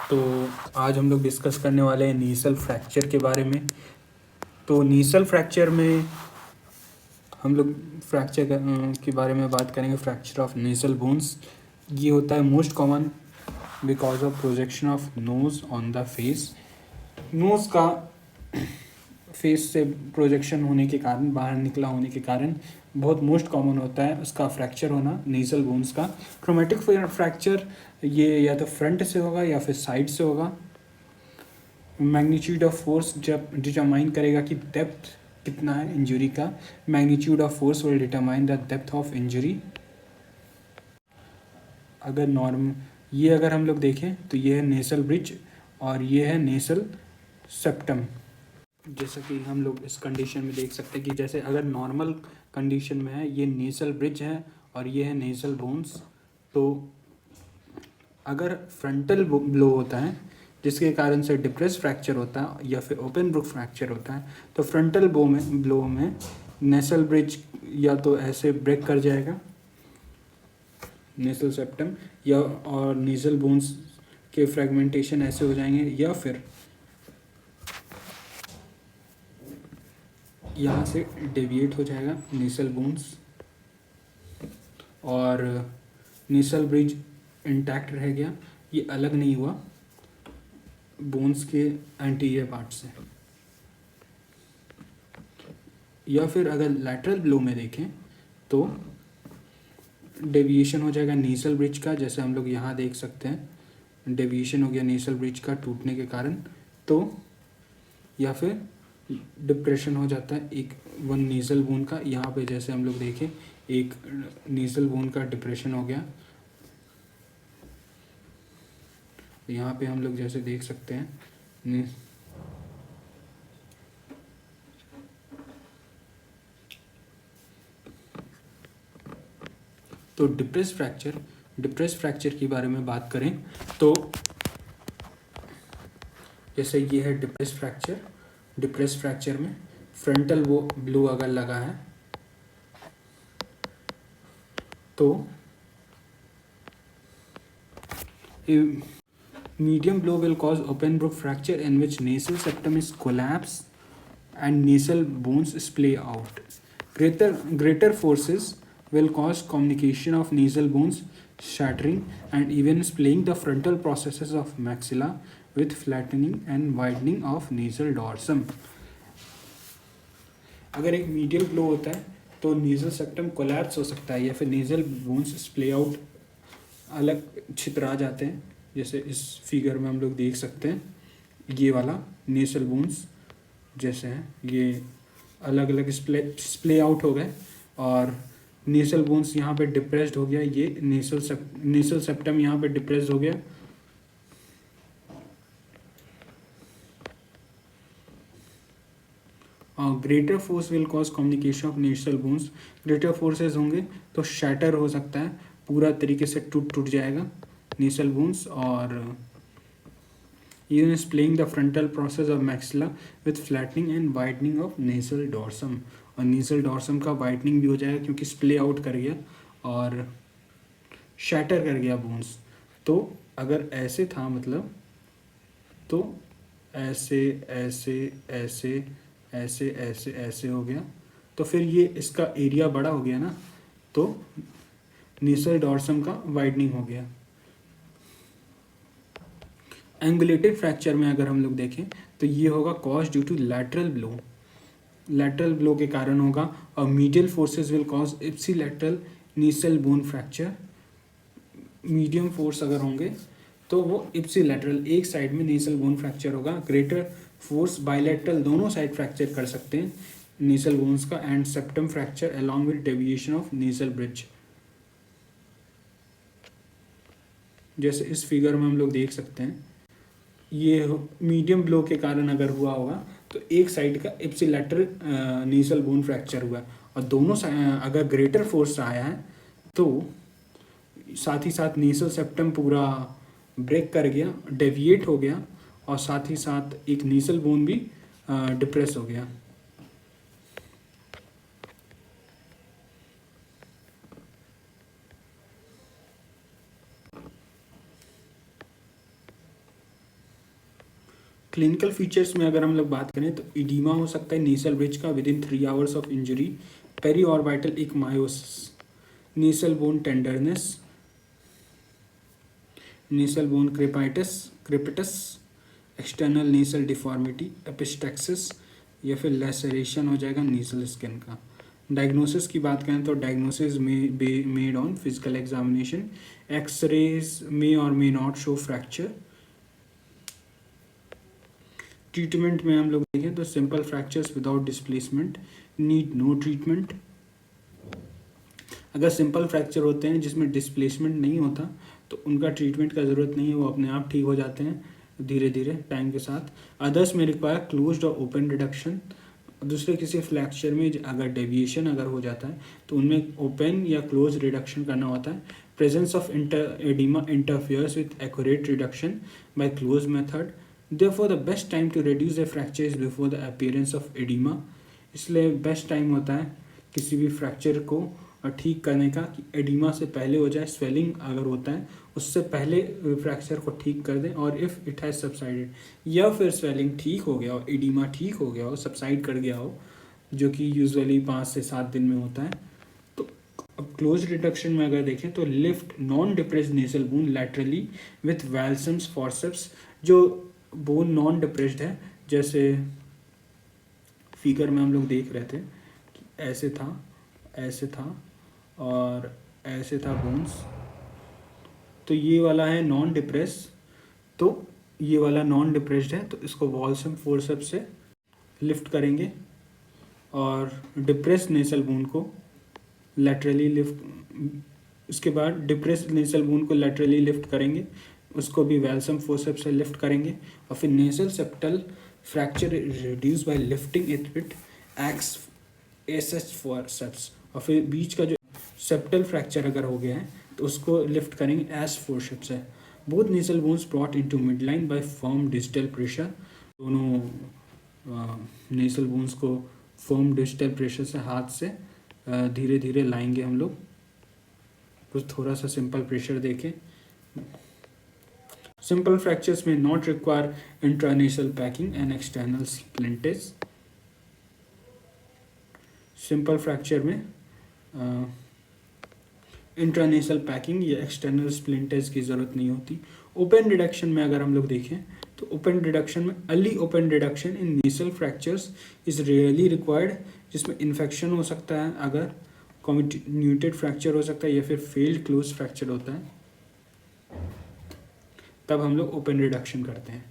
तो आज हम लोग डिस्कस करने वाले हैं नीसल फ्रैक्चर के बारे में। तो नीसल फ्रैक्चर में हम लोग फ्रैक्चर के बारे में बात करेंगे। फ्रैक्चर ऑफ नीसल बोन्स ये होता है most common because of projection of nose on the face. Nose का फेस से प्रोजेक्शन होने के कारण, बाहर निकला होने के कारण बहुत मोस्ट कॉमन होता है उसका फ्रैक्चर होना नीसल बोन्स का। ट्रोमेटिक फ्रैक्चर ये या तो फ्रंट से होगा या फिर साइड से होगा। मैग्नीट्यूड ऑफ फोर्स जब डिटरमाइन करेगा कि डेप्थ कितना है इंजरी का। Magnitude of force will determine the depth of injury. अगर हम लोग देखें तो ये है नेसल ब्रिज और ये है नेसल सेप्टम। जैसा कि हम लोग इस कंडीशन में देख सकते हैं कि जैसे अगर नॉर्मल कंडीशन में है ये नेसल ब्रिज है और ये है नेसल बोन्स। तो अगर फ्रंटल ब्लो होता है जिसके कारण से डिप्रेस फ्रैक्चर होता है या फिर ओपन ब्रुक फ्रैक्चर होता है, तो फ्रंटल ब्लो में नेसल ब्रिज या तो ऐसे ब्रेक कर जाएगा नेसल सेप्टम, या और नेसल बोन्स के फ्रेगमेंटेशन ऐसे हो जाएंगे, या फिर यहाँ से डेविएट हो जाएगा नेसल बोन्स और नेसल ब्रिज इंटैक्ट रह गया, ये अलग नहीं हुआ बोन्स के एंटीरियर पार्ट से। या फिर अगर लैटरल ब्लो में देखें तो डेविएशन हो जाएगा नेसल ब्रिज का, जैसे हम लोग यहाँ देख सकते हैं डेविएशन हो गया नेसल ब्रिज का टूटने के कारण। तो या फिर डिप्रेशन हो जाता है एक वन नेसल बोन का, यहाँ पे जैसे हम लोग देखें एक नेसल बोन का डिप्रेशन हो गया। यहाँ पे हम लोग जैसे देख सकते हैं तो डिप्रेस फ्रैक्चर के बारे में बात करें तो जैसे ये है डिप्रेस फ्रैक्चर में फ्रंटल वो ब्लो अगर लगा है तो medium blow will cause open brook fracture in which nasal septum is collapsed and nasal bones splay out. Greater forces will cause communication of nasal bones shattering and even splaying the frontal processes of maxilla with flattening and widening of nasal dorsum. अगर एक medial blow होता है तो nasal septum collapse हो सकता है या फिर नेजल बोन्स स्प्ले आउट अलग छितरा जाते हैं, जैसे इस फिगर में हम लोग देख सकते हैं ये वाला नेसल बोन्स जैसे हैं ये अलग अलग स्प्ले आउट हो गए और नेसल बोन्स यहाँ पे डिप्रेस्ड हो गया। ये नेसल सेप्टम यहाँ पे डिप्रेस्ड हो गया। Greater force will cause communication of nasal bones. Greater forces होंगे तो शैटर हो सकता है, पूरा तरीके से टूट जाएगा नेसल बोन्स और even splaying the frontal process of maxilla with flattening and widening of nasal dorsum। और nasal dorsum का वाइडनिंग भी हो जाएगा क्योंकि स्प्ले आउट कर गया और शैटर कर गया बोन्स। तो अगर ऐसे था मतलब तो ऐसे ऐसे ऐसे ऐसे ऐसे ऐसे हो गया, तो फिर ये इसका एरिया बड़ा हो गया ना, तो नेसल डॉर्सम का वाइडनिंग हो गया। एंगुलेटेड फ्रैक्चर में अगर हम लोग देखें तो ये होगा cause due to lateral blow के कारण होगा और medial forces will cause ipsilateral nasal bone fracture. Medium force अगर होंगे तो वो इप्सिलैटरल एक साइड में नेसल बोन फ्रैक्चर होगा। ग्रेटर फोर्स बाइलैटरल दोनों साइड फ्रैक्चर कर सकते हैं नेसल बोन्स का and septum fracture along with deviation of nasal bridge. जैसे इस फिगर में हम लोग देख सकते हैं ये मीडियम ब्लो के कारण अगर हुआ होगा तो एक साइड का इप्सिलैटरल नेसल बोन फ्रैक्चर हुआ और दोनों अगर ग्रेटर फोर्स आया है तो साथ ही साथ नेसल सेप्टम पूरा ब्रेक कर गया, डेविएट हो गया और साथ ही साथ एक नेसल बोन भी डिप्रेस हो गया। क्लिनिकल फीचर्स में अगर हम लोग बात करें तो इडीमा हो सकता है नेसल ब्रिज का within 3 hours of injury, periorbital ecchymosis, nasal bone tenderness, nasal bone crepitus, external nasal deformity, epistaxis या फिर लेसरेशन हो जाएगा नेसल स्किन का। डायग्नोसिस की बात करें तो डायग्नोसिस में be made on physical examination, x-rays may और may not show fracture. Treatment में हम लोग देखें तो simple fractures without displacement need no treatment. अगर सिंपल फ्रैक्चर होते हैं जिसमें डिस्प्लेसमेंट नहीं होता तो उनका ट्रीटमेंट का ज़रूरत नहीं है, वो अपने आप ठीक हो जाते हैं धीरे धीरे टाइम के साथ। अदर्स में रिक्वायर क्लोज्ड और ओपन रिडक्शन। दूसरे किसी फ्रैक्चर में अगर डेविएशन अगर हो जाता है तो उनमें ओपन या क्लोज रिडक्शन करना होता है। Presence of oedema interferes with accurate reduction by close method. Therefore, the best time to reduce a fracture is before the appearance of edema। इसलिए बेस्ट टाइम होता है किसी भी फ्रैक्चर को ठीक करने का कि एडिमा से पहले हो जाए, स्वेलिंग अगर होता है उससे पहले फ्रैक्चर को ठीक कर दें। और इफ़ इट हैज़ सबसाइडेड या फिर स्वेलिंग ठीक हो गया हो, एडिमा ठीक हो गया हो, सबसाइड कर गया हो, जो कि यूजुअली 5 से 7 दिन में होता है। तो अब क्लोज रिडक्शन में अगर देखें तो lift non depressed nasal bone laterally with Walsham's forceps. जो बोन नॉन डिप्रेस्ड है, जैसे फिगर में हम लोग देख रहे थे कि ऐसे था और ऐसे था बोन्स, तो ये वाला है नॉन डिप्रेस, तो ये वाला नॉन डिप्रेस्ड है, तो इसको वॉल्सम फोर्सेप्स से लिफ्ट करेंगे। और डिप्रेस्ड नेसल बोन को लैटरली लिफ्ट, उसके बाद डिप्रेस्ड नेसल बोन को लैटरली लिफ्ट करेंगे, उसको भी वैल्सम फोर्सेप्स से लिफ्ट करेंगे। और फिर nasal septal fracture reduce by lifting it with x SH forceps. और फिर बीच का जो सेप्टल फ्रैक्चर अगर हो गया है तो उसको लिफ्ट करेंगे एस फोर्सेप्स है। Both nasal bones brought into mid line by firm digital pressure. दोनों नेसल बोन्स को फर्म डिजिटल प्रेशर से हाथ से धीरे धीरे लाएंगे हम लोग। कुछ थोड़ा सा सिंपल प्रेशर देखें। सिंपल फ्रैक्चर्स में not require intranasal packing and external splintage. Simple fracture में इंट्रानेसल पैकिंग या एक्सटर्नल स्प्लिंटेज की ज़रूरत नहीं होती। ओपन रिडक्शन में अगर हम लोग देखें तो ओपन रिडक्शन में early open reduction in nasal fractures is rarely required, जिसमें इन्फेक्शन हो सकता है, अगर कॉन्टिन्यूटेड फ्रैक्चर हो सकता है या फिर फेल्ड क्लोज फ्रैक्चर होता है, तब हम लोग ओपन रिडक्शन करते हैं।